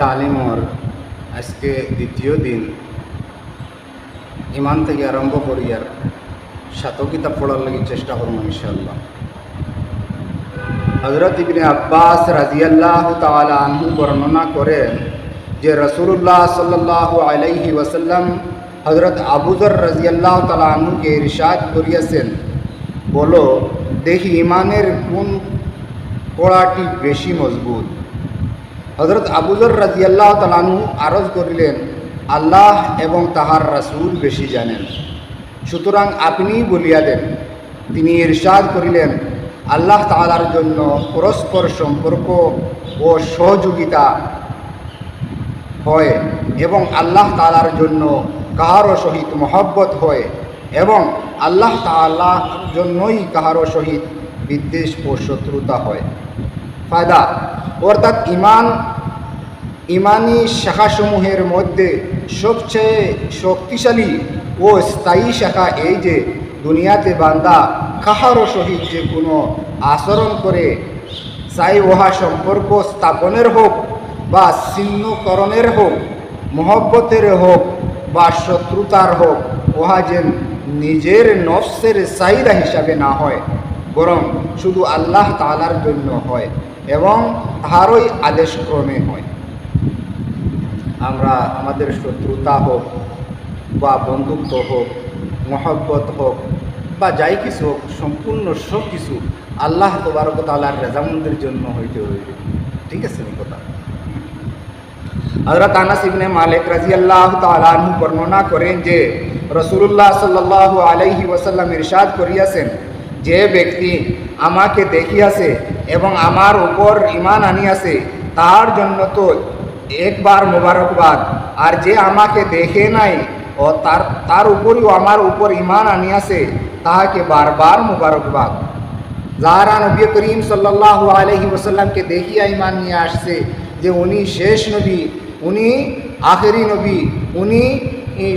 তালিমর আজকে দ্বিতীয় দিন ইমান থেকে আরম্ভ করি আর সাত কিতাব পড়ার লাগি চেষ্টা করবো ইনশাআল্লাহ। হযরত ইবনে আব্বাস রাদিয়াল্লাহু তাআলা আনহু বর্ণনা করেন যে রাসূলুল্লাহ সাল্লাল্লাহু আলাইহি ওয়াসাল্লাম হযরত আবু যর রাদিয়াল্লাহু তাআলা আনহুকে ইরশাদ করিয়াছেন, বলো দেখি ইমানের কোন কড়াটি বেশি মজবুত। হযরত আবু যর রাদিয়াল্লাহু তাআলা আনহু আরজ করিলেন, আল্লাহ এবং তাহার রাসূল বেশি জানেন, সুতরাং আপনিই বলিয়া দেন। তিনি ইরশাদ করিলেন, আল্লাহ তাআলার জন্য পরস্পর সম্পর্ক ও সহযোগিতা হয় এবং আল্লাহ তাআলার জন্য কাহারও সহিত মহব্বত হয় এবং আল্লাহ তাআলার জন্যই কাহারও সহিত বিদ্বেষ ও শত্রুতা হয়। ফায়দা অর্থাৎ ইমানি শাখাসমূহের মধ্যে সবচেয়ে শক্তিশালী ও স্থায়ী শাখা এই যে দুনিয়াতে বান্দা কাহারও সহিত যে কোনো আচরণ করে, চাই উহা সম্পর্ক স্থাপনের হোক বা ছিন্নকরণের হোক, মহব্বতের হোক বা শত্রুতার হোক, উহা যেন নিজের নফসের চাহিদা হিসাবে না হয়, বরং শুধু আল্লাহ তাআলার জন্য হয় এবং তাহারই আদেশক্রমে হয়। আমরা আমাদের শত্রুতা হোক বা বন্ধুত্ব হোক, মহব্বত হোক বা যাই কিছু হোক, সম্পূর্ণ সব কিছু আল্লাহ তাবারক ওয়া তাআলার রেজামন্দের জন্য হইতে হইবে। ঠিক আছে এই কথা। হযরত আনাস ইবনে মালিক রাদিয়াল্লাহু তাআলা আনহু বর্ণনা করেন যে রাসূলুল্লাহ সাল্লাল্লাহু আলাইহি ওয়াসাল্লাম ইরশাদ করিয়াছেন, যে ব্যক্তি আমাকে দেখিয়াছে এবং আমার উপর ঈমান আনিয়াছে তার জন্য তো একবার মোবারকবাদ, আর যে আমাকে দেখে নাই ও তার উপরেও আমার উপর ঈমান আনিয়াছে তাহাকে বারবার মোবারকবাদ। যারা নবী করিম সাল্লাল্লাহু আলাইহি ওয়াসাল্লামকে দেখিয়া ঈমান নিয়ে আসছে যে উনি শেষ নবী, উনি আখেরি নবী, উনি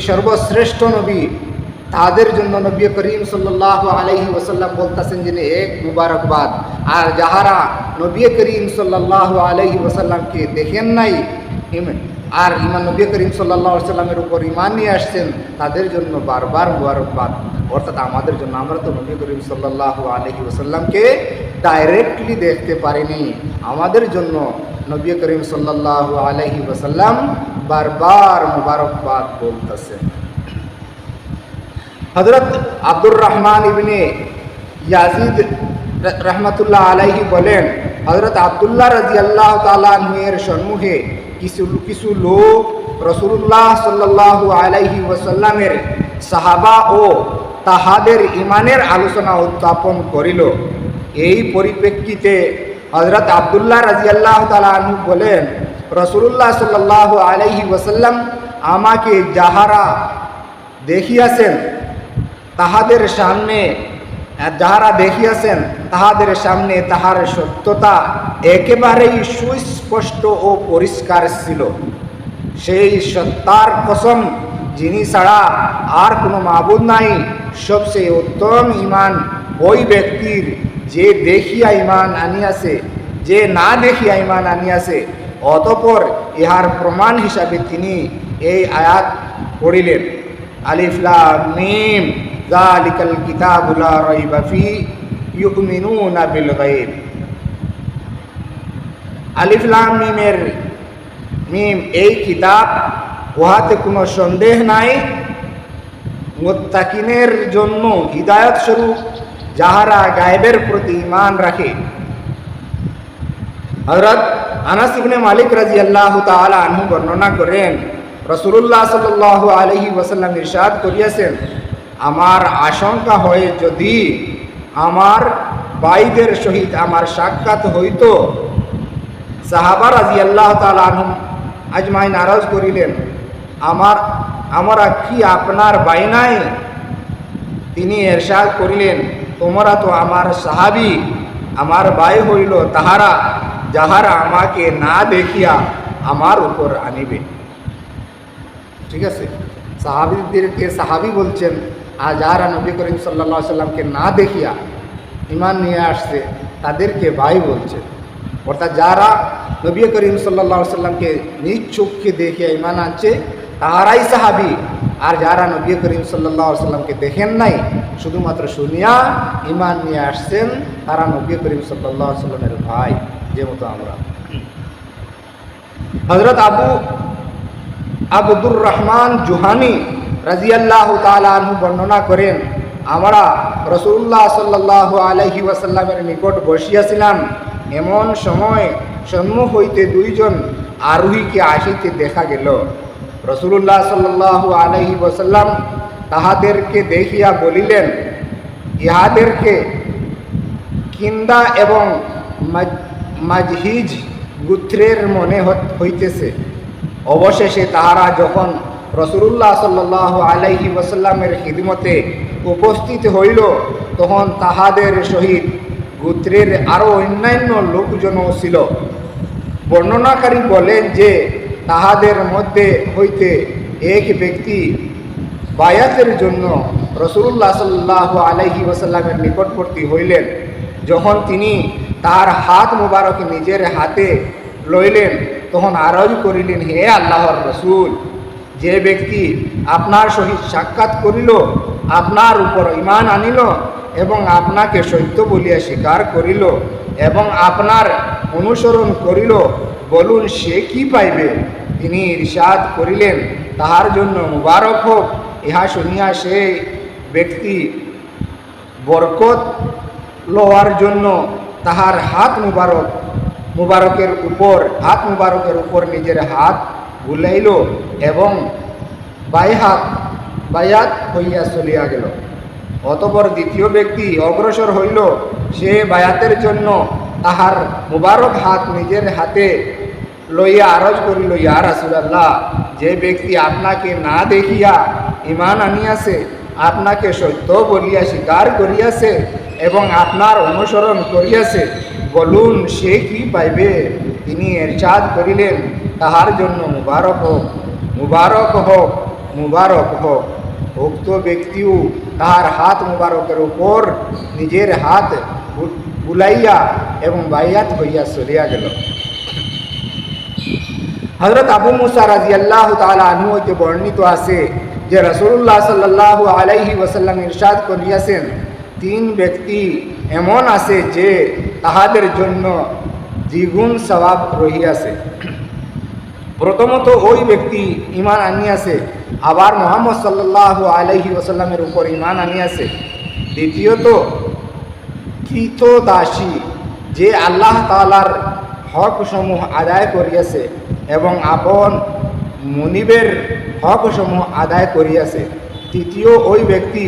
সর্বশ্রেষ্ঠ নবী, তাদের জন্য নবী করিম সাল্লাল্লাহু আলাইহি ওয়াসাল্লাম বলতেছেন যে এক মুবারকবাদ। আর যাহারা নবী করিম সাল্লাল্লাহু আলাইহি ওয়াসাল্লামকে দেখেন নাই আর নবী করিম সাল্লাল্লাহু আলাইহি ওয়াসাল্লামের উপর ঈমান নিয়ে আসছেন তাদের জন্য বারবার মুবারকবাদ। অর্থাৎ আমাদের জন্য, আমরা তো নবী করিম সাল্লাল্লাহু আলাইহি ওয়াসাল্লামকে ডাইরেক্টলি দেখতে পারিনি, আমাদের জন্য নবী করিম সাল্লাল্লাহু আলাইহি ওয়াসাল্লাম বারবার মুবারকবাদ বলতেছেন। হযরত আব্দুর রহমান ইবনে ইয়াজিদ রাহমাতুল্লাহ আলাইহি বলেন, হযরত আব্দুল্লাহ রাদিয়াল্লাহু তাআলা আনহু এর সম্মুখে কিছু লোক রাসূলুল্লাহ সাল্লাল্লাহু আলাইহি ওয়াসাল্লামের সাহাবা ও তাহাদের ঈমানের আলোচনা উত্থাপন করিল। এই পরিপ্রেক্ষিতে হযরত আব্দুল্লাহ রাদিয়াল্লাহু তাআলা আনহু বলেন, রাসূলুল্লাহ সাল্লাল্লাহু আলাইহি ওয়াসাল্লাম আমাকে যাহারা দেখিয়াছেন তাহাদের সামনে তাহার সত্যতা একেবারেই সুস্পষ্ট ও পরিষ্কার ছিল। সেই সত্তার কসম যিনি ছাড়া আর কোনো মাবুদ নাই, সবচেয়ে উত্তম ঈমান ওই ব্যক্তির যে দেখিয়া ঈমান আনিয়াছে, যে না দেখিয়া ঈমান আনিয়াছে। অতঃপর ইহার প্রমাণ হিসাবে তিনি এই আয়াত পড়িলেন, আলিফ লাম মিম যালিকাল কিতাবু লা রাইবা ফিহি ইউমিনুনা বিল গায়ব। আলিফ লাম মিমের মিম এই কিতাব, উহাতে কোনো সন্দেহ নাই, মুত্তাকিনের জন্য হিদায়াত স্বরূপ, যাহারা গায়বের প্রতি ঈমান রাখে। হযরত আনাস ইবনে মালিক রাদিয়াল্লাহু তাআলা আনহু বর্ণনা করেন, রাসূলুল্লাহ সাল্লাল্লাহু আলাইহি ওয়াসাল্লাম ইরশাদ করিয়াছেন, আমার আশঙ্কা হয় যদি আমার ভাইদের সহিত আমার সাক্ষাৎ হইত। সাহাবা রাদিয়াল্লাহু তাআলা আনহুম আজমাইন আরজ করিলেন, আমরা কি আপনার ভাই নাই? তিনি ইরশাদ করিলেন, তোমরা তো আমার সাহাবী, আমার ভাই হইল তাহারা যাহারা আমাকে না দেখিয়া আমার উপর আনিবে। ঠিক আছে, সাহাবীদেরকে সাহাবী বলছেন, আর যারা নবী করিম সাল্লাল্লাহু আলাইহি ওয়াসাল্লামকে না দেখিয়া ঈমান নিয়ে আসছে তাদেরকে ভাই বলছেন। অর্থাৎ যারা নবী করিম সাল্লাল্লাহু আলাইহি সাল্লামকে নিজ চোখকে দেখে ঈমান আনছে তাহারাই সাহাবী, আর যারা নবী করিম সাল্লাল্লাহু আলাইহি সাল্লামকে দেখেন নাই শুধুমাত্র শুনিয়া ঈমান নিয়ে আসছেন তারা নবী করিম সাল্লাল্লাহু আলাইহি সাল্লামের ভাই, যেমতো আমরা। হযরত আবদুর রহমান জুহানি রাদিয়াল্লাহু তাআলা আনহু বর্ণনা করেন, আমরা রাসূলুল্লাহ সাল্লাল্লাহু আলাইহি ওয়াসাল্লামের নিকট বসিয়াছিলাম, এমন সময় সম্মুখ হইতে দুইজন আরোহীকে আসিতে দেখা গেল। রাসূলুল্লাহ সাল্লাল্লাহু আলাইহি ওয়াসাল্লাম তাহাদেরকে দেখিয়া বলিলেন, ইহাদেরকে কিন্দা এবং মাজহিজ গোত্রের মনে হইতেছে। অবশেষে তাহারা যখন রাসূলুল্লাহ সাল্লাল্লাহু আলাইহি ওয়াসাল্লামের খিদমতে উপস্থিত হইল, তখন তাহাদের সহিত গোত্রের আরও অন্যান্য লোকজনও ছিল। বর্ণনাকারী বলেন যে তাহাদের মধ্যে হইতে এক ব্যক্তি বায়াতের জন্য রাসূলুল্লাহ সাল্লাল্লাহু আলাইহি ওয়াসাল্লামের নিকটবর্তী হইলেন। যখন তিনি তাহার হাত মুবারক নিজের হাতে লইলেন, তখন আরজ করিলেন, হে আল্লাহর রসূল, যে ব্যক্তি আপনার সহিত সাক্ষাৎ করিল, আপনার উপর ঈমান আনিল এবং আপনাকে সত্য বলিয়া স্বীকার করিল এবং আপনার অনুসরণ করিল, বলুন সে কি পাইবে? তিনি ইরশাদ করিলেন, তাহার জন্য মুবারক হোক। ইহা শুনিয়া সে ব্যক্তি বরকত লওয়ার জন্য তাহার হাত মুবারকের উপর নিজের হাত বুলাইল এবং বায়াত হইয়া চলিয়া গেল। অতঃপর দ্বিতীয় ব্যক্তি অগ্রসর হইল, সে বায়াতের জন্য তাহার মুবারক হাত নিজের হাতে লইয়া আরজ করিল, ইয়া রাসূলুল্লাহ, যে ব্যক্তি আপনাকে না দেখিয়া ঈমান আনিয়াছে, আপনাকে সত্য বলিয়া স্বীকার করিয়াছে এবং আপনার অনুসরণ করিয়াছে, বলুন সে কি পাইবে? তিনি ইরশাদ করিলেন, তাহার জন্য মুবারক হোক, মুবারক হোক, মুবারক হোক। উক্ত ব্যক্তিও তাহার হাত মুবারকের উপর নিজের হাত বুলাইয়া এবং বায়াত হইয়া চলিয়া গেল। হযরত আবু মুসা রাদিয়াল্লাহু তাআলা আনহু হইতে বর্ণিত আছে যে রাসূলুল্লাহ সাল্লাল্লাহু আলাইহি ওয়াসাল্লাম ইরশাদ করিয়াছেন, তিন ব্যক্তি এমন আছে যে তাহাদের জন্য দ্বিগুণ সওয়াব রহিয়াছে। প্রথমত ওই ব্যক্তি ঈমান আনিয়াছে, আবার মুহাম্মদ সাল্লাল্লাহু আলাইহি ওয়াসাল্লামের উপর ঈমান আনিয়াছে। দ্বিতীয়ত কৃতদাসী, যে আল্লাহ তাআলার হক সমূহ আদায় করিয়াছে এবং আপন মুনিবের হক সমূহ আদায় করিয়াছে। তৃতীয় ওই ব্যক্তি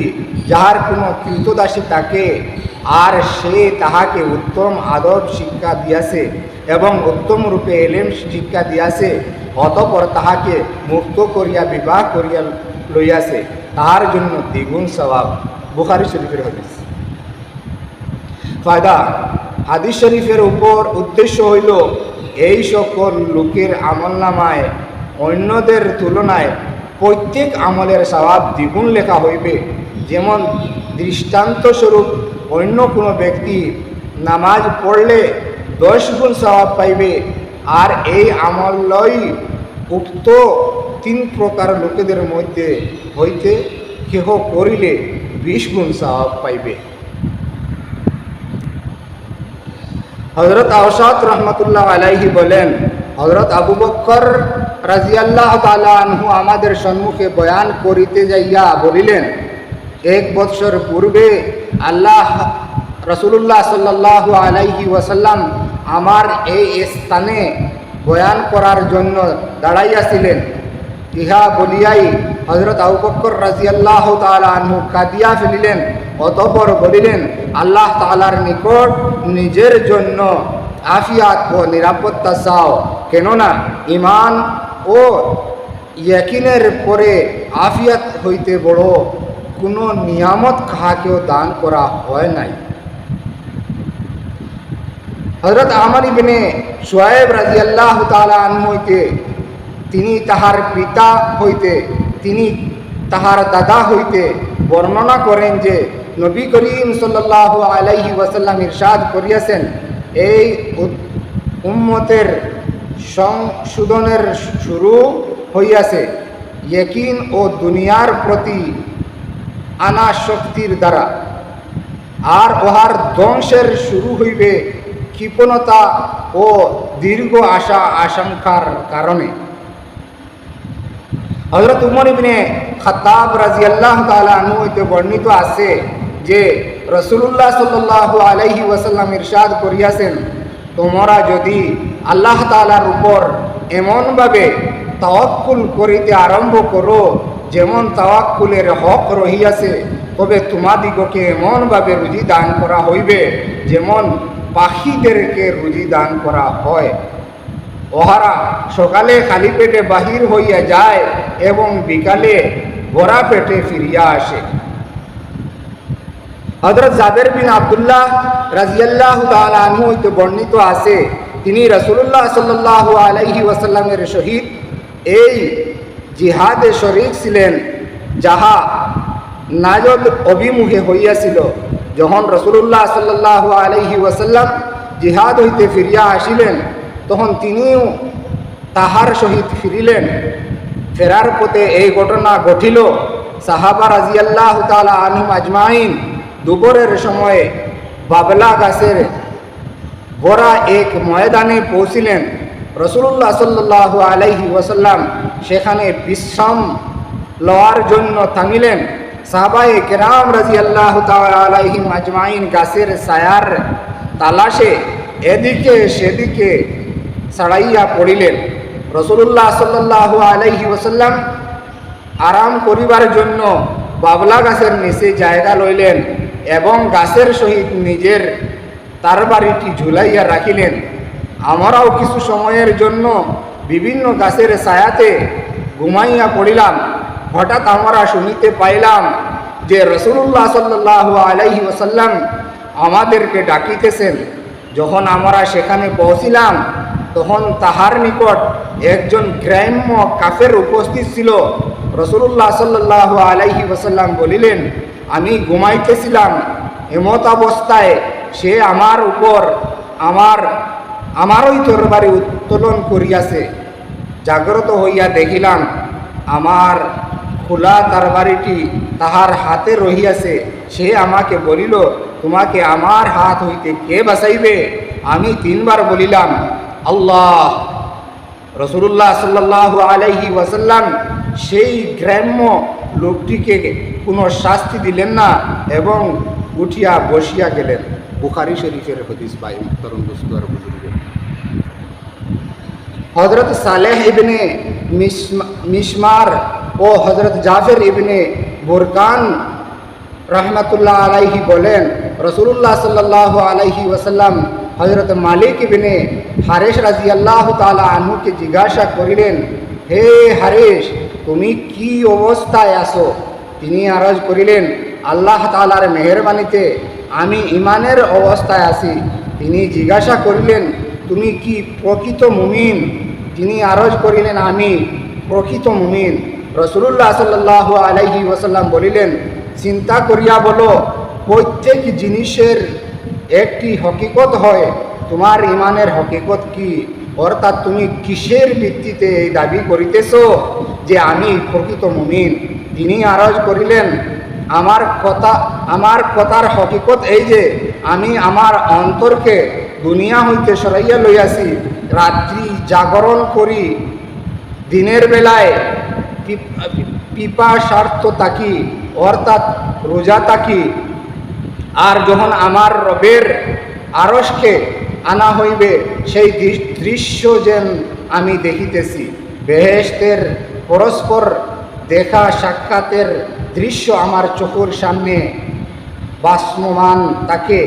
যাহার কোনো কৃতদাসী থাকে আর সে তাহাকে উত্তম আদব শিক্ষা দিয়াছে এবং উত্তম রূপে এলেম শিক্ষা দিয়াছে, অতঃপর তাহাকে মুক্ত করিয়া বিবাহ করিয়া লইয়াছে, তাহার জন্য দ্বিগুণ সওয়াব। বুখারী শরীফের হাদিস। ফায়দা, হাদিস শরীফের উপর উদ্দেশ্য হইল এই সকল লোকের আমলনামায় অন্যদের তুলনায় প্রত্যেক আমলের সওয়াব দ্বিগুণ লেখা হইবে। যেমন দৃষ্টান্তস্বরূপ অন্য কোনো ব্যক্তি নামাজ পড়লে 10 গুণ সওয়াব পাইবে, আর এই আমলই উক্ত 3 প্রকার লোকেদের মধ্যে হইতে কেহ করিলে 20 গুণ সওয়াব পাইবে। হযরত আওসাত রহমতুল্লাহ আলাইহি বলেন, হযরত আবু বকর রাদিয়াল্লাহু তাআলা আনহু আমাদের সম্মুখে বয়ান করিতে যাইয়া বলিলেন, 1 বৎসর পূর্বে রাসূলুল্লাহ সাল্লাল্লাহু আলাইহি ওয়াসাল্লাম আমার এই স্থানে বয়ান করার জন্য দাঁড়াইয়াছিলেন। ইহা বলিয়াই হযরত আবু বকর রাদিয়াল্লাহু তাআলা আনহু কাঁদিয়া ফেলিলেন। অতঃপর বলিলেন, আল্লাহ তাআলার নিকট নিজের জন্য আফিয়াত ও নিরাপত্তা চাও, কেননা ঈমান ও ইয়াকিনের পরে আফিয়াত হইতে বড় কোনো নিয়ামত কাহাকেও দান করা হয় নাই। হযরত আমর ইবনে শুআয়ব রাদিয়াল্লাহু তাআলা আনহু হইতে, তিনি তাহার পিতা হইতে, তিনি তাহার দাদা হইতে বর্ণনা করেন যে নবী করিম সাল্লাল্লাহু আলাইহি ওয়াসাল্লাম ইরশাদ করিয়াছেন, উম্মতের সংশোধনের শুরু হইয়াছে ইয়াকিন ও দুনিয়ার প্রতি আনা শক্তির দ্বারা, আর উহার ধ্বংসের শুরু হইবে কৃপণতা ও দীর্ঘ আশা আশঙ্কার কারণে। হযরত উমর ইবনে খাত্তাব রাদিয়াল্লাহু তাআলা আনহু হইতে বর্ণিত আছে যে রাসূলুল্লাহ সাল্লাল্লাহু আলাইহি ওয়াসাল্লাম ইরশাদ করিয়াছেন, তোমরা যদি আল্লাহ তাআলার উপর এমনভাবে তাওয়াক্কুল করিতে আরম্ভ করো যেমন তাওয়াক্কুলের হক রহিয়াছে, তবে তোমাদিগকে এমনভাবে রুজি দান করা হইবে যেমন পাখিদেরকে রুজি দান করা হয়। ওহারা সকালে খালি পেটে বাহির হইয়া যায় এবং বিকালে ভরা পেটে ফিরিয়া আসে। হযরত জাবের বিন আব্দুল্লাহ রাদিয়াল্লাহু তাআলা আনহু হইতে বর্ণিত আছে, তিনি রাসূলুল্লাহ সাল্লাল্লাহু আলাইহি ওয়াসাল্লামের সহিত এই জিহাদে শরীক ছিলেন যাহা নাজদ অভিমুখে হইয়াছিল। যখন রাসূলুল্লাহ সাল্লাল্লাহু আলাইহি ওয়াসাল্লাম জিহাদ হইতে ফিরিয়া আসিলেন, তখন তিনিও তাহার সহিত ফিরিলেন। ফেরার পথে এই ঘটনা ঘটিল। সাহাবা রাদিয়াল্লাহু তাআলা আনহুম আজমাইন দুপুরের সময়ে বাবলা গাছের বড়া এক ময়দানে পৌঁছিলেন। রাসূলুল্লাহ সাল্লাল্লাহু আলাইহি ওয়াসাল্লাম সেখানে বিশ্রাম লওয়ার জন্য থামিলেন। সাহাবায়ে কেরাম রাদিয়াল্লাহু তাআলা আলাইহিম আজমাইন গাছের ছায়ার তালাশে এদিকে সেদিকে ছড়াইয়া পড়িলেন। রাসূলুল্লাহ সাল্লাল্লাহু আলাইহি ওয়াসাল্লাম আরাম করিবার জন্য বাবলা গাছের নিচে জায়গা লইলেন এবং গাছের সহিত নিজের তরবারিটি ঝুলাইয়া রাখিলেন। আমরাও কিছু সময়ের জন্য বিভিন্ন গাছের ছায়াতে ঘুমাইয়া পড়িলাম। হঠাৎ আমরা শুনিতে পাইলাম যে রাসূলুল্লাহ সাল্লাল্লাহু আলাইহি ওয়াসাল্লাম আমাদেরকে ডাকিতেছেন। যখন আমরা সেখানে পৌঁছিলাম, তখন তাহার নিকট একজন গ্রাম্য কাফের উপস্থিত ছিল। রাসূলুল্লাহ সাল্লাল্লাহু আলাইহি ওয়াসাল্লাম বলিলেন, আমি ঘুমাইতেছিলাম, এমত অবস্থায় সে আমার উপর আমারই তরবারি উত্তোলন করিয়াছে। জাগ্রত হইয়া দেখিলাম আমার খোলা তরবারিটি তাহার হাতে রহিয়াছে। সে আমাকে বলিল, তোমাকে আমার হাত হইতে কে বাঁচাইবে? আমি 3 বার বলিলাম, আল্লাহ। রাসূলুল্লাহ সাল্লাল্লাহু আলাইহি ওয়াসাল্লাম সেই গ্রাম্য লোকটিকে কোনো শাস্তি দিলেন না এবং উঠিয়া বসিয়া গেলেন। বুখারী শরীফের হাদিস। ভাই মুহতারাম দোস্ত আর বুজুর্গ, হযরত সালেহ ইবনে মিশমার ও হযরত জাফর ইবনে বুরকান রহমাতুল্লাহ আলাইহি বলেন, রাসূলুল্লাহ সাল্লাল্লাহু আলাইহি ওয়াসাল্লাম হযরত মালিক ইবনে হারিস রাদিয়াল্লাহু তাআলা আনহুকে জিজ্ঞাসা করিলেন, হে হারিস, তুমি কি অবস্থায় আছো? তিনি আরজ করিলেন, আল্লাহ তাআলার মেহেরবানিতে আমি ঈমানের অবস্থায় আছি। তিনি জিজ্ঞাসা করিলেন, তুমি কি প্রকৃত মুমিন? তিনি আরজ করিলেন, আমি প্রকৃত মুমিন। রাসূলুল্লাহ সাল্লাল্লাহু আলাইহি ওয়াসাল্লাম বলিলেন, চিন্তা করিয়া বলো, প্রত্যেক জিনিসের একটি হকিকত হয়। তোমার ঈমানের হকিকত কি? অর্থাৎ তুমি কিসের ভিত্তিতে এই দাবি করিতেছ যে আমি প্রকৃত মুমিন? তিনি আরজ করিলেন, আমার কথার হকিকত এই যে আমি আমার অন্তরকে দুনিয়া হইতে সরাইয়া লইয়াছি, রাত্রি জাগরণ করি, দিনের বেলায় পিপাসার্থ থাকি, অর্থাৎ রোজা থাকি। আর যখন আমার রবের আরশকে আনা হইবে, সেই দৃশ্য যেন আমি দেখিতেছি। বেহেশতের পরস্পর দেখা সাক্ষাতের দৃশ্য আমার চোখের সামনে বাষ্পমান থাকে,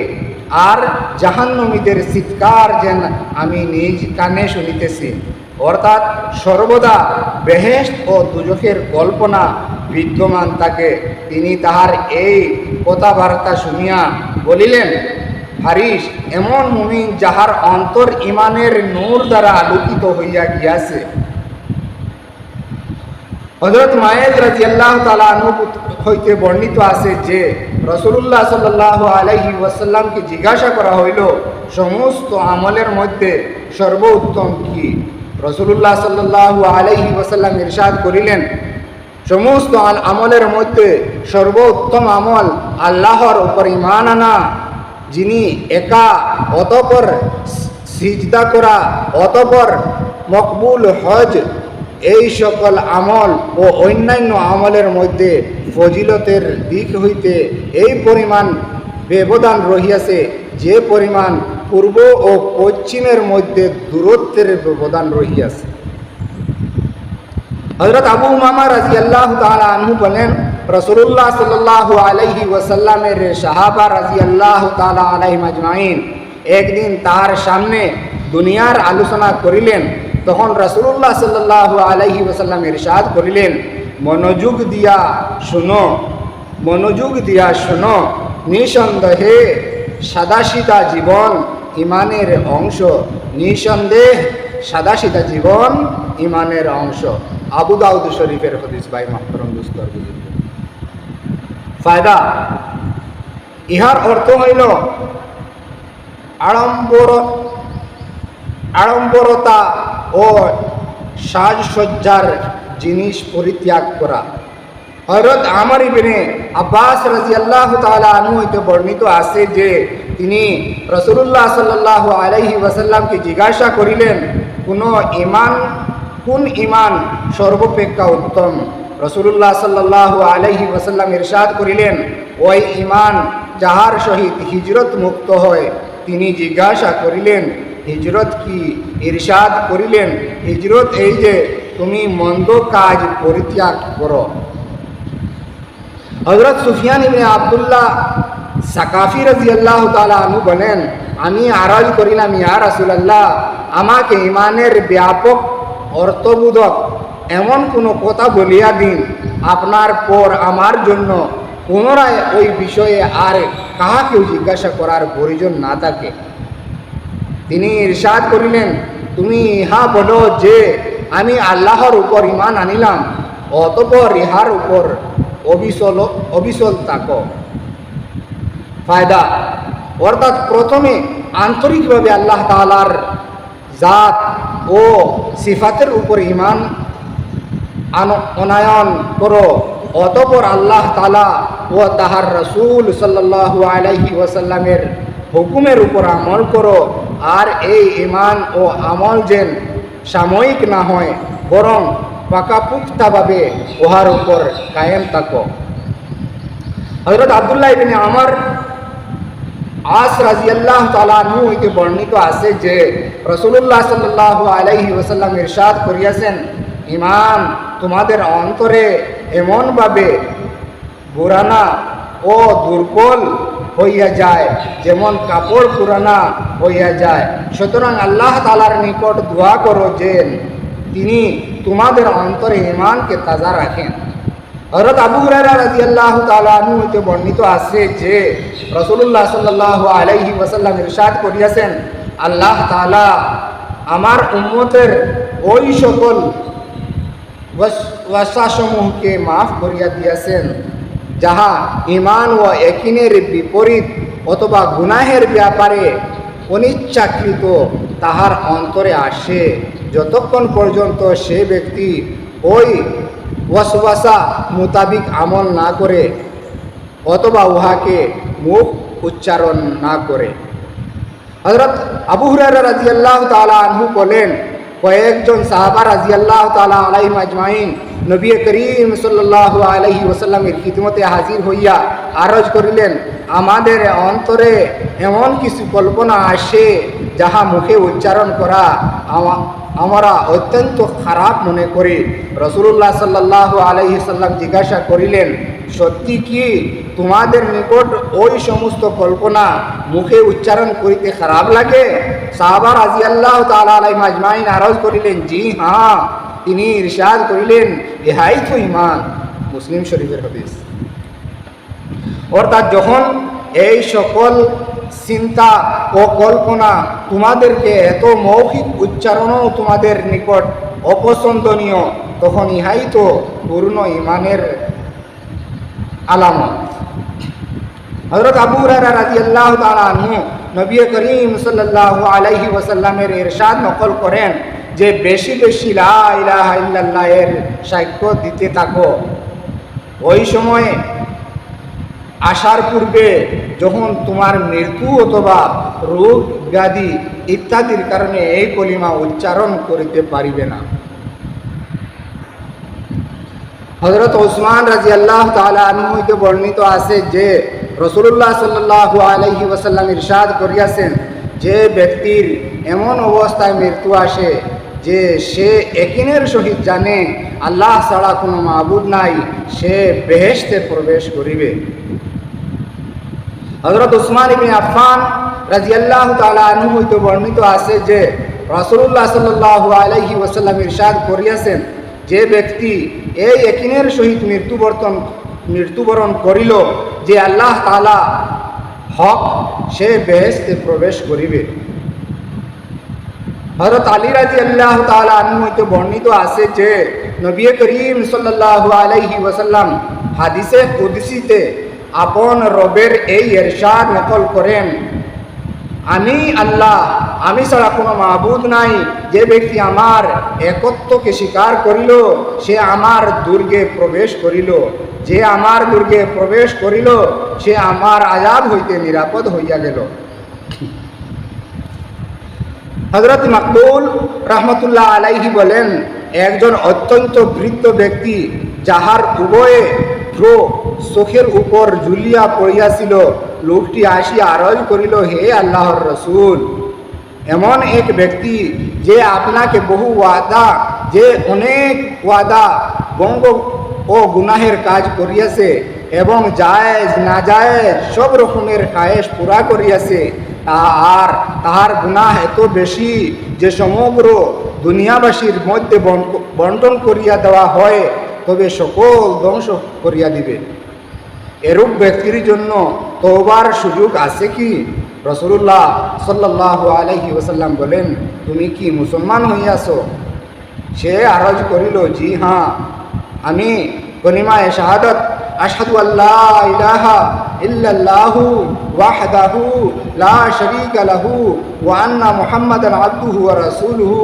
আর জাহান্নামীদের চিৎকার যেন আমি নিজ কানে শুনিতেছি। অর্থাৎ সর্বদা বেহেশত ও দুজখের কল্পনা বিদ্যমান থাকে। তিনি তাহার এই কথাবার্তা শুনিয়া বলিলেন, হারিস এমন মুমিন যাহার অন্তর ঈমানের নূর দ্বারা আলোকিত হইয়া গিয়াছে। হযরত মায়েদ রাদিয়াল্লাহু তাআলা আনহু হইতে বর্ণিত আছে যে রাসূলুল্লাহ সাল্লাল্লাহু আলাইহি ওয়াসাল্লামকে জিজ্ঞাসা করা হইল, সমস্ত আমলের মধ্যে সর্বোত্তম কি? রাসূলুল্লাহ সাল্লাল্লাহু আলাইহি ওয়াসাল্লাম ইরশাদ করিলেন, সমস্ত আমলের মধ্যে সর্বোত্তম আমল আল্লাহর উপর ঈমান আনা, যিনি একা, অতঃপর সিজদা করা, অতঃপর মকবুল হজ। এই সকল আমল ও অন্যান্য আমলের মধ্যে ফজিলতের দিক হইতে এই পরিমাণ ব্যবধান রহিয়াছে, যে পরিমাণ পূর্ব ও পশ্চিমের মধ্যে দূরত্বের ব্যবধান রহিয়াছে। হযরত আবু উমামা রাদিয়াল্লাহু তাআলা আনহু বলেন, রাসূলুল্লাহ সাল্লাল্লাহু আলাইহি ওয়াসাল্লামের সাহাবা রাদিয়াল্লাহু তাআলা আলাইহিম আজমাইন একদিন তার সামনে দুনিয়ার আলোচনা করিলেন। তখন রাসূলুল্লাহ সাল্লাল্লাহু আলাইহি ওয়াসাল্লাম ইরশাদ করিলেন, মনোযোগ দিয়া শুনো, মনোযোগ দিয়া শুনো, নিঃসন্দেহে সাদাসিধা জীবন ইমানের অংশ, নিঃসন্দেহ সাদাসিধা জীবন ইমানের অংশ। আবু দাউদ শরীফের হাদিস। ভাই মাহতরম দুস্তর বুজুর্গ, ফায়দা ইহার অর্থ হইল আড়ম্বরতা ও সাজসজ্জার জিনিস পরিত্যাগ করা। হযরত আমর ইবনে আব্বাস রাদিয়াল্লাহু তাআলা আনহু হইতে বর্ণিত আছে যে তিনি রাসূলুল্লাহ সাল্লাল্লাহু আলাইহি ওয়াসাল্লামকে জিজ্ঞাসা করিলেন, কোন ঈমান সর্বাপেক্ষা উত্তম? রাসূলুল্লাহ সাল্লাল্লাহু আলাইহি ওয়াসাল্লাম ইরশাদ করিলেন, ওই ঈমান যাহার সহিত হিজরত মুক্ত হয়। তিনি জিজ্ঞাসা করিলেন, হিজরত কি? ইরশাদ করিলেন, হিজরত এই যে তুমি মন্দ কাজ পরিত্যাগ করো। হযরত সুফিয়ান ইবনে আব্দুল্লাহ সাকাফি রাদিয়াল্লাহু তাআলা আনহু বলেন, আমি আরজ করিলাম, ইয়া রাসূলুল্লাহ, আমাকে ঈমানের ব্যাপক অর্থবোধক এমন কোনো কথা বলিয়া দিন, আপনার পর আমার জন্য পুনরায় ওই বিষয়ে আর কাহাকেও জিজ্ঞাসা করার প্রয়োজন না থাকে। তিনি ইরশাদ করিলেন, তুমি ইহা বলো যে আমি আল্লাহর উপর ঈমান আনিলাম, অতঃপর ইহার উপর অবিচল থাকো। ফায়দা, অর্থাৎ প্রথমে আন্তরিকভাবে আল্লাহ তাআলার জাত ও সিফাতের উপর ঈমান আনয়ন করো, অতঃপর আল্লাহ তাআলা ও তাহার রাসূল সাল্লাল্লাহু আলাইহি ওয়াসাল্লামের হুকুমের উপর আমল করো। আর এই ঈমান ও আমল যেন সাময়িক না হয়, বরং পাকাপোক্তভাবে উহার উপর কায়েম থাকো। হযরত আব্দুল্লাহ ইবনে আমর আস রাদিয়াল্লাহু তাআলা আনহু হইতে বর্ণিত আছে যে রাসূলুল্লাহ সাল্লাল্লাহু আলাইহি ওয়াসাল্লাম ইরশাদ করিয়াছেন, ঈমান তোমাদের অন্তরে এমনভাবে পুরানা ও দুর্বল হইয়া যায়, যেমন কাপড় পুরানা হইয়া যায়। সুতরাং আল্লাহ তাআলার নিকট দোয়া করো যে তিনি তোমাদের অন্তরে ঈমানকে তাজা রাখেন। হযরত আবু হুরায়রা রাদিয়াল্লাহু তাআলা আনহু হইতে বর্ণিত আছে যে রাসূলুল্লাহ সাল্লাল্লাহু আলাইহি ওয়াসাল্লাম ইরশাদ করিয়াছেন, আল্লাহ তাআলা আমার উম্মতের ওই সকল ওয়াসাসমূহকে মাফ করিয়া দিয়াছেন যাহা ঈমান ও ইয়াকিনের বিপরীত অথবা গুনাহের ব্যাপারে অনিচ্ছাকৃত তাহার অন্তরে আসে, যতক্ষণ পর্যন্ত সে ব্যক্তি ওই ওয়াসওয়াসা মোতাবিক আমল না করে অথবা উহাকে মুখ উচ্চারণ না করে। হযরত আবু হুরায়রা রাদিয়াল্লাহু তাআলা আনহু বলেন, কয়েকজন সাহাবা রাদিয়াল্লাহু তাআলা আলাইহিম আজমাইন নবী করিম সাল্লাল্লাহু আলাইহি ওয়াসাল্লামের খিদমতে হাজির হইয়া আরজ করিলেন, আমাদের অন্তরে এমন কিছু কল্পনা আসে যাহা মুখে উচ্চারণ করা আমরা অত্যন্ত খারাপ মনে করি। রাসূলুল্লাহ সাল্লাল্লাহু আলাইহি সাল্লাম জিজ্ঞাসা করিলেন, সত্যি কি তোমাদের নিকট ওই সমস্ত কল্পনা মুখে উচ্চারণ করিতে খারাপ লাগে? সাহাবা রাদিয়াল্লাহু তাআলা আলাইহিম আজমাইন আরজ করিলেন, জি হ্যাঁ। তিনি ইরশাদ করিলেন, ইহাই তো ঈমান। মুসলিম শরীফের হাদিস। অর্থাৎ যখন এই সকল চিন্তা ও কল্পনা তোমাদেরকে এত মৌখিক উচ্চারণও তোমাদের নিকট অপছন্দনীয়, তখন ইহাই তো পূর্ণ ইমানের আলামত। হযরত আবু হুরায়রা রাদিয়াল্লাহু তাআলা আনহু নবী করিম সাল্লাল্লাহু আলাইহি ওয়াসাল্লামের ইরশাদ নকল করেন যে বেশি বেশি লা ইলাহা ইল্লাল্লাহ এর সাক্ষ্য দিতে থাকো। ওই সময়ে আসার পূর্বে যখন তোমার মৃত্যু অথবা রোগ ব্যাধি ইত্যাদির কারণে এই কলিমা উচ্চারণ করিতে পারিবে না। হযরত ওসমান রাদিয়াল্লাহু তাআলা আনহু হইতে বর্ণিত আছে যে রাসূলুল্লাহ সাল্লাল্লাহু আলাইহি ওয়াসাল্লাম ইরশাদ করিয়াছেন, যে ব্যক্তির এমন অবস্থায় মৃত্যু আসে যে সে ইয়াকিনের সহিত জানে আল্লাহ ছাড়া কোনো মাবুদ নাই, সে বেহেশতে প্রবেশ করিবে। হযরত উসমান ইবনে আফফান রাদিয়াল্লাহু তাআলা আনহু হইতে বর্ণিত আছে যে রাসূলুল্লাহ সাল্লাল্লাহু আলাইহি ওয়াসাল্লাম ইরশাদ করিয়াছেন, যে ব্যক্তি এই ইয়াকিনের সহিত মৃত্যুবরণ করিল যে আল্লাহ তাআলা হক, সে বেহেশতে প্রবেশ করিবে। হযরত আলী রাদিয়াল্লাহু তাআলা আনহু হইতে বর্ণিত আছে যে নবী করিম সাল্লাল্লাহু আলাইহি ওয়াসাল্লাম হাদিসে কুদসিতে আপন রবের এই ইরশাদ নকল করেন, আমি আল্লাহ, আমি ছাড়া কোনো মাবুদ নাই। যে ব্যক্তি আমার একত্বকে স্বীকার করিল সে আমার দুর্গে প্রবেশ করিল, যে আমার দুর্গে প্রবেশ করিল সে আমার আযাব হইতে নিরাপদ হইয়া গেল। হযরত মাকবুল রাহমাতুল্লাহ আলাইহি বলেন, একজন অত্যন্ত বৃদ্ধ ব্যক্তি যাহার উভয়ে ভ্রু চোখের উপর ঝুলিয়া পড়িয়াছিল, লোকটি আসিয়া আরজ করিল, হে আল্লাহর রসুল, এমন এক ব্যক্তি যে আপনাকে বহু ওয়াদা, যে অনেক ওয়াদা ভঙ্গ ও গুনাহের কাজ করিয়াছে এবং জায়েজ না জায়েজ সব রকমের খায়েশ পুরা করিয়াছে, আর তাহার গুনাহ এত বেশি যে সমগ্র দুনিয়াবাসীর মধ্যে বন্টন করিয়া দেওয়া হয় তবে সকল ধ্বংস করিয়া দিবে। এরূপ ব্যক্তির জন্য তওবার সুযোগ আছে কি? রাসূলুল্লাহ সাল্লাল্লাহু আলাইহি ওয়াসাল্লাম বলেন, তুমি কি মুসলমান হইয়াছ? সে আরজ করিল, জি হ্যাঁ, আমি কলিমায়ে শাহাদাত আশহাদু আল্লা ইলাহা ইল্লাল্লাহু ওয়াহদাহু লা শারীকা লাহু ওয়া আন্না মুহাম্মাদান আবদুহু ওয়া রাসূলুহু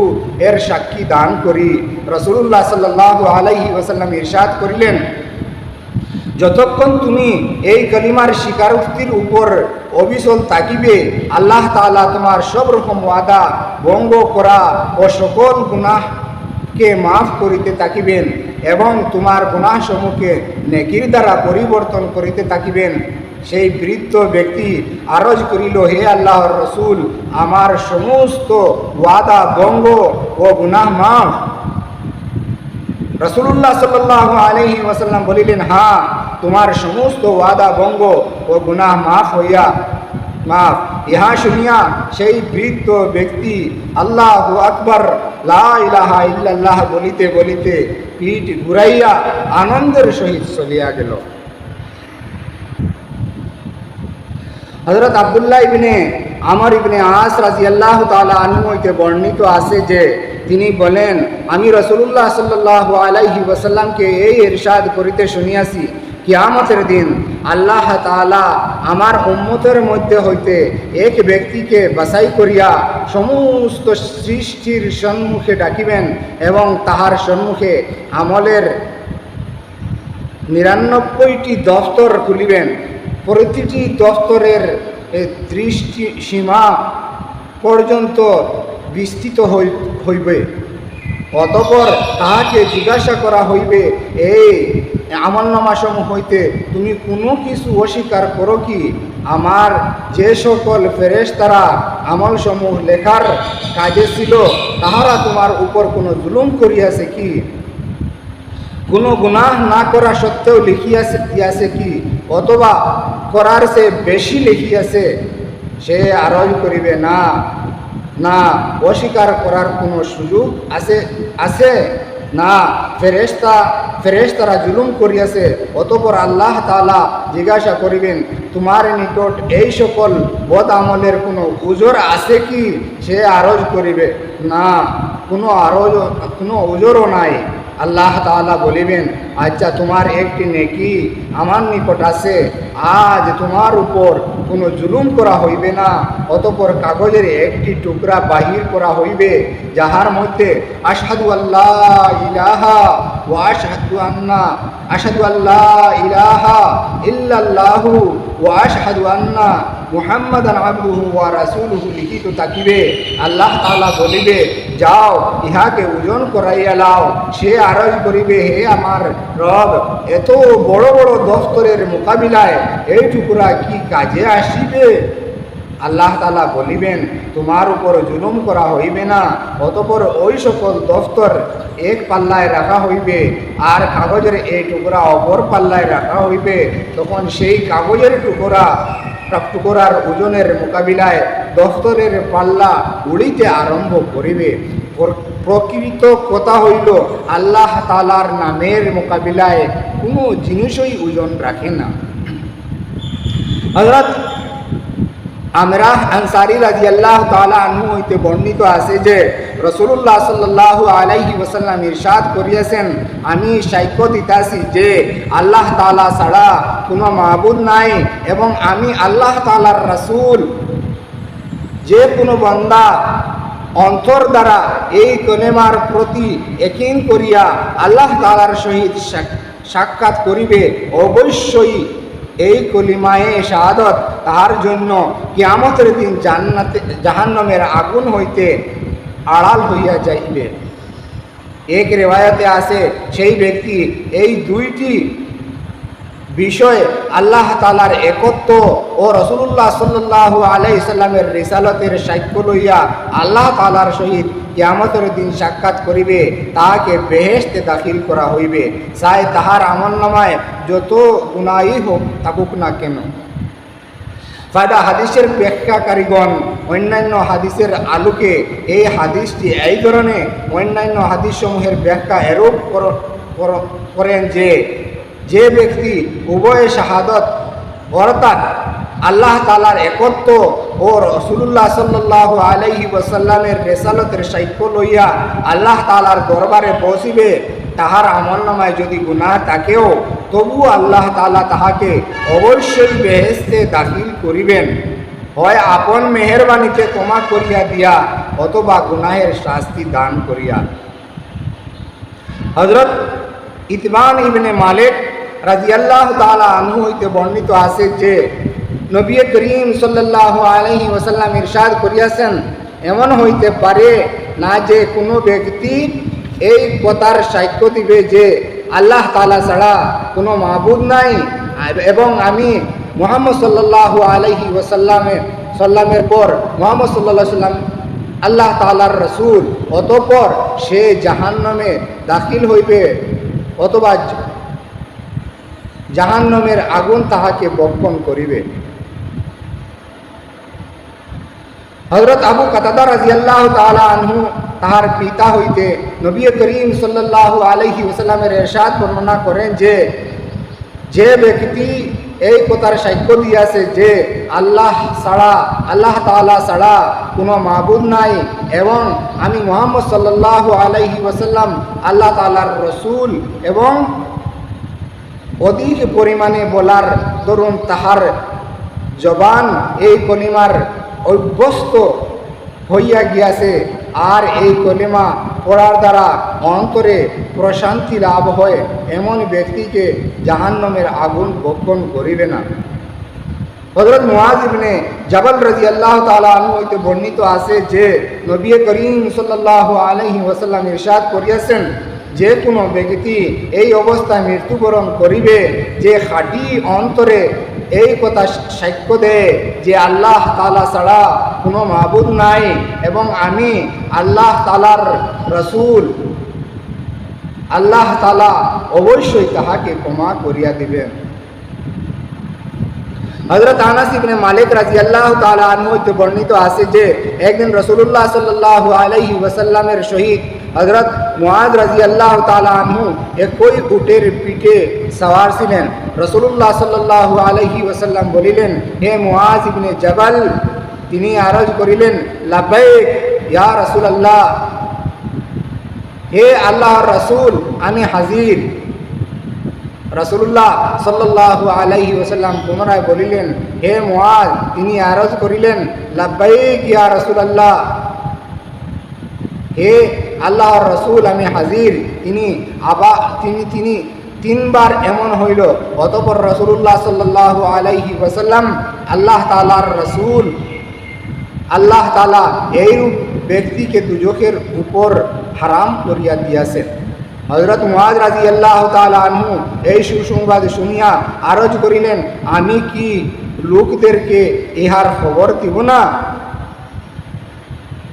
এর সাক্ষী দান করি। রাসূলুল্লাহ সাল্লাল্লাহু আলাইহি ওয়াসাল্লাম ইরশাদ করিলেন, যতক্ষণ তুমি এই কলিমার স্বীকারোক্তির উপর অবিচল থাকিবে, আল্লাহ তাআলা তোমার সব রকম ওয়াদা ভঙ্গ করা ও সকল গুনাহকে মাফ করিতে থাকিবেন এবং তোমার গুনাহসমূহকে নেকির দ্বারা পরিবর্তন করিতে থাকিবেন। সেই বৃদ্ধ ব্যক্তি আরজ করিল, হে আল্লাহর রসুল, আমার সমস্ত ওয়াদা ভঙ্গ ও গুনাহ মাফ। রাসূলুল্লাহ সাল্লাল্লাহু আলাইহি ওয়াসাল্লাম বলিলেন, হ্যাঁ, তোমার সমস্ত ওয়াদা ভঙ্গ ও গুনাহ মাফ। ইহা শুনিয়া সেই বৃদ্ধ ব্যক্তি আল্লাহু আকবার লা ইলাহা ইল্লাল্লাহ বলিতে বলিতে পিঠ ঘুরাইয়া আনন্দের সহিত চলিয়া গেল। হযরত আব্দুল্লাহ ইবনে আমর ইবনে আস রাদিয়াল্লাহু তাআলা আনহু হইতে বর্ণিত আছে যে তিনি বলেন, আমি রাসূলুল্লাহ সাল্লাল্লাহু আলাইহি ওয়াসাল্লামকে এই ইরশাদ করিতে শুনিয়াছি, কিয়ামতের দিন আল্লাহ তাআলা আমার উম্মতের মধ্যে হইতে এক ব্যক্তিকে বাছাই করিয়া সমস্ত সৃষ্টির সম্মুখে ডাকিবেন এবং তাহার সম্মুখে আমলের 99টি দফতর খুলিবেন। প্রতিটি দফতরের 30টি সীমা পর্যন্ত বিস্তৃত হইবে। অতঃপর তাহাকে জিজ্ঞাসা করা হইবে, এই আমলনামাসমূহ হইতে তুমি কোনো কিছু অস্বীকার করো কি? আমার যে সকল ফেরেশতারা আমলসমূহ লেখার কাজে ছিল, তাহারা তোমার উপর কোনো জুলুম করিয়াছে কি? কোনো গুনাহ না করা সত্ত্বেও লিখিয়াছে কি? অথবা করার সে বেশি লিখিয়াছে? সে আরজ করিবে, না না, অস্বীকার করার কোনো সুযোগ আছে না, ফেরেশতারা জুলুম করিয়াছে। অতঃপর আল্লাহ তাআলা জিজ্ঞাসা করিবেন, তোমার নিকট এই সকল বদ আমলের কোনো উজর আছে কি? সে আরজ করিবে, না, কোনো উজরও নাই। আল্লাহ তাআলা বলিবেন, আচ্ছা তোমার একটি নেকি আমার নিকট আছে, আজ তোমার উপর কোনো জুলুম করা হইবে না। অতঃপর কাগজের একটি টুকরা বাহির করা হইবে, যাহার মধ্যে আশহাদু আল্লাহ ইলাহা ওয়া আশহাদু আল্লাহ ইলাহা ইল্লাল্লাহু ওয়া আশহাদু আন্না মুহাম্মাদান আবদুহু ওয়া রাসূলুহু লিখিত থাকিবে। আল্লাহ তাআলা বলিবে, যাও ইহাকে ওজন করাইয়া লাও। সে আরজ করিবে, হে আমার রব, এত বড় বড় দফতরের মোকাবিলায় এই টুকরা কি কাজে আসিবে? আল্লাহ তাআলা বলিবেন, তোমার উপর জুলুম করা হইবে না। অতঃপর ওই সকল দফতর এক পাল্লায় রাখা হইবে, আর কাগজের এই টুকরা অপর পাল্লায় রাখা হইবে। তখন সেই কাগজের টুকরার ওজনের মোকাবিলায় দফতরের পাল্লা উড়িতে আরম্ভ করিবে। প্রকৃত কথা হইল, আল্লাহ তাআলার নামের মোকাবিলায় কোনো জিনিসই ওজন রাখে না। হযরত আমরাহ আনসারী রাদিয়াল্লাহু তাআলা আনহু হইতে বর্ণিত আছে যে রাসূলুল্লাহ সাল্লাল্লাহু আলাইহি ওয়াসাল্লাম ইরশাদ করিয়াছেন, আমি সাক্ষ্য দিতাছি যে আল্লাহ তাআলা ছাড়া কোনো মাবুদ নাই এবং আমি আল্লাহ তাআলার রাসূল। যে কোনো বান্দা অন্তর দ্বারা এই কলেমার প্রতি ইয়াকিন করিয়া আল্লাহ তাআলার সহিত সাক্ষাৎ করিবে, অবশ্যই এই কলিমায়ে শাহাদত তাহার জন্য কিয়ামতের দিন জাহান্নামের আগুন হইতে আড়াল হইয়া যাইবে। এক রিওয়ায়াতে আছে, সেই ব্যক্তি এই দুইটি বিষয় আল্লাহ তাআলার একত্ব ও রাসূলুল্লাহ সাল্লাল্লাহু আলাইহি সাল্লামের রিসালাতের সাক্ষ্য লইয়া আল্লাহ তাআলার সহিত কিয়ামতের দিন সাক্ষাৎ করিবে, তাহাকে বেহেশতে দাখিল করা হইবে, চাই তাহার আমলনামায় যত গুনাহই হোক থাকুক না কেন। ফায়দা, হাদিসের ব্যাখ্যাকারীগণ অন্যান্য হাদিসের আলোকে এই হাদিসটি এই ধরনের অন্যান্য হাদিসসমূহের ব্যাখ্যা এরূপ করেন যে ব্যক্তি উভয় শাহাদত অর্থাৎ আল্লাহ তাআলার একত্ব ও রাসূলুল্লাহ সাল্লাল্লাহু আলাইহি ওয়াসাল্লামের রিসালাতের সাক্ষ্য লইয়া আল্লাহ তাআলার দরবারে পৌঁছিবে, তাহার আমলনামায় যদি গুনাহ থাকেও তবু আল্লাহ তাআলা তাহাকে অবশ্যই বেহেশতে দাখিল করিবেন, হয় আপন মেহেরবানিতে ক্ষমা করিয়া দিয়া অথবা গুনাহের শাস্তি দান করিয়া। হযরত ইতবান ইবনে মালিক রাদিয়াল্লাহু তাআলা আনহু হইতে বর্ণিত আছে যে নবী করিম সাল্লাল্লাহু আলাইহি ওয়াসাল্লাম ইরশাদ করিয়াছেন, এমন হইতে পারে না যে কোনো ব্যক্তি এই কথার সাক্ষ্য দিবে যে আল্লাহ তাআলা ছাড়া কোনো মাবুদ নাই এবং আমি মুহাম্মদ সাল্লাল্লাহু আলাইহি ওয়াসাল্লামের পর মুহাম্মদ সাল্লাল্লাহু আলাইহি ওয়াসাল্লাম আল্লাহ তাআলার রাসূল, অতঃপর সে জাহান্নামে দাখিল হইবে অথবা জাহান্নামের আগুন তাহাকে বক্ষণ করিবে। হযরত আবু কাতাদা রাদিয়াল্লাহু তাআলা আনহু তাহার পিতা হইতে নবী করিম সাল্লাল্লাহু আলাইহি ওয়াসাল্লামের ইরশাদ বর্ণনা করেন যে ব্যক্তি এই কথার সাক্ষ্য দিয়াছে যে আল্লাহ তাআলা ছাড়া কোনো মাবুদ নাই এবং আমি মুহাম্মদ সাল্লাল্লাহু আলাইহি ওয়াসাল্লাম আল্লাহ তাআলার রাসূল এবং অধিক পরিমাণে বলার দরুন তাহার জবান এই কলিমার অভ্যস্ত হইয়া গিয়াছে, আর এই কলিমা পড়ার দ্বারা অন্তরে প্রশান্তি লাভ হয়, এমন ব্যক্তিকে জাহান্নামের আগুন ভক্ষণ করিবে না। হযরত মুআয ইবনে জাবাল রাদিয়াল্লাহু তাআলা আনহু হইতে বর্ণিত আছে যে নবী করিম সাল্লাল্লাহু আলাইহি ওয়াসাল্লাম ইরশাদ করিয়াছেন, যে কোনো ব্যক্তি এই অবস্থায় মৃত্যুবরণ করিবে যে খাঁটি অন্তরে এই কথা সাক্ষ্য দেয় যে আল্লাহ তাআলা ছাড়া কোনো মাবুদ নাই এবং আমি আল্লাহ তাআলার রাসূল, আল্লাহ তাআলা অবশ্যই তাহাকে ক্ষমা করিয়া দিবেন। হযরত আনাস ইবনে মালিক রাদিয়াল্লাহু তাআলা আনহু হইতে বর্ণিত আছে যে একদিন রাসূলুল্লাহ সাল্লাল্লাহু আলাইহি ওয়াসাল্লামের সহিত হযরত মুআয রাদিয়াল্লাহু তাআলা আনহু একই উটের পিঠে সওয়ার ছিলেন। রাসূলুল্লাহ সাল্লাল্লাহু আলাইহি ওয়াসাল্লাম বলিলেন, হে মুআয ইবনে জাবাল। তিনি আরজ করিলেন, লাব্বাইক ইয়া রাসূলুল্লাহ। হে আল্লাহর রাসূল, আমি হাজির। রাসূলুল্লাহ সাল্লাল্লাহু আলাইহি ওয়াসাল্লাম পুনরায় বলিলেন, হে মুআজ। তিনি আরজ করিলেন, লাব্বাইক ইয়া রাসূলুল্লাহ। হে আল্লাহর রাসূল, আমি হাজির। তিনি তিনবার এমন হইল। অতঃপর রাসূলুল্লাহ সাল্লাল্লাহু আলাইহি ওয়াসাল্লাম, আল্লাহ তাআলার রাসূল, আল্লাহ তাআলা এইরূপ ব্যক্তিকে দুজখের উপর হারাম করিয়া দিয়াছেন। হযরত মুআজ রাদিয়াল্লাহু তাআলা আনহু এই সুসংবাদ শুনিয়া আরজ করিলেন, আমি কি লোকদেরকে ইহার খবর দিব না,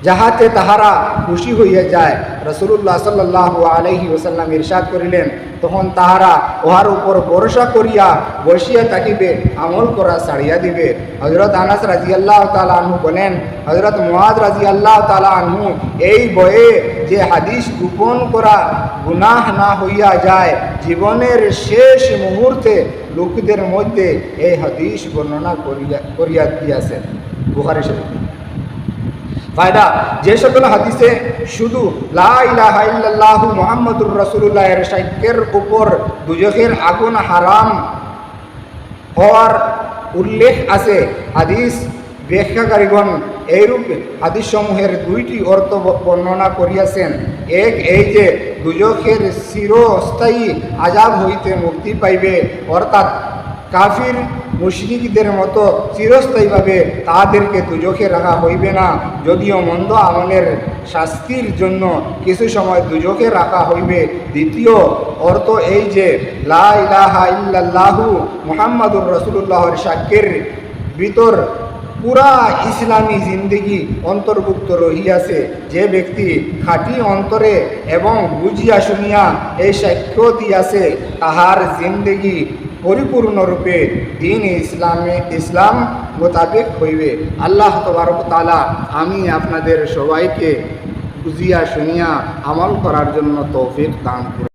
যাহাতে তাহারা খুশি হইয়া যায়? রাসূলুল্লাহ সাল্লাল্লাহু আলাইহি ওয়াসাল্লাম ইরশাদ করিলেন, তখন তাহারা উহার উপর ভরসা করিয়া বসিয়া থাকিবে, আমল করা ছাড়িয়া দিবে। হযরত আনাস রাদিয়াল্লাহু তাআলা আনহু বলেন, হযরত মুআজ রাদিয়াল্লাহু তাআলা আনহু এই বয়ে যে হাদিস গোপন করা গুনাহ না হইয়া যায়, জীবনের শেষ মুহূর্তে লোকদের মধ্যে এই হাদিস বর্ণনা করিয়া দিয়াছেন। বুখারী শরীফ। ফায়দা, যে সকল হাদিসে শুধু লা ইলাহা ইল্লাল্লাহু মুহাম্মাদুর রাসূলুল্লাহ এর সাক্ষ্যের উপর দুজখের আগুন হারাম হওয়ার উল্লেখ আছে, হাদিস ব্যাখ্যাকারীগণ এইরূপ হাদিসসমূহের দুইটি অর্থ বর্ণনা করিয়াছেন। এক, এই যে দুজখের চিরস্থায়ী আযাব হইতে মুক্তি পাইবে, অর্থাৎ কাফির মুশরিকদের মতো চিরস্থায়ীভাবে তাহাদেরকে দুজখে রাখা হইবে না, যদিও মন্দ আমলের শাস্তির জন্য কিছু সময় দুজখে রাখা হইবে। দ্বিতীয় অর্থ এই যে লা ইলাহা ইল্লাল্লাহু মুহাম্মাদুর রাসূলুল্লাহর সাক্ষ্যের ভিতর পুরা ইসলামী জিন্দেগি অন্তর্ভুক্ত রহিয়াছে। যে ব্যক্তি খাঁটি অন্তরে এবং বুঝিয়া শুনিয়া এই সাক্ষ্য দিয়াছে, তাহার জিন্দেগি পরিপূর্ণরূপে দ্বীন ইসলাম মোতাবেক হইবে। আল্লাহ তাবারক তাআলা আমি আপনাদের সবাইকে বুঝিয়া শুনিয়া আমল করার জন্য তৌফিক দান করুন।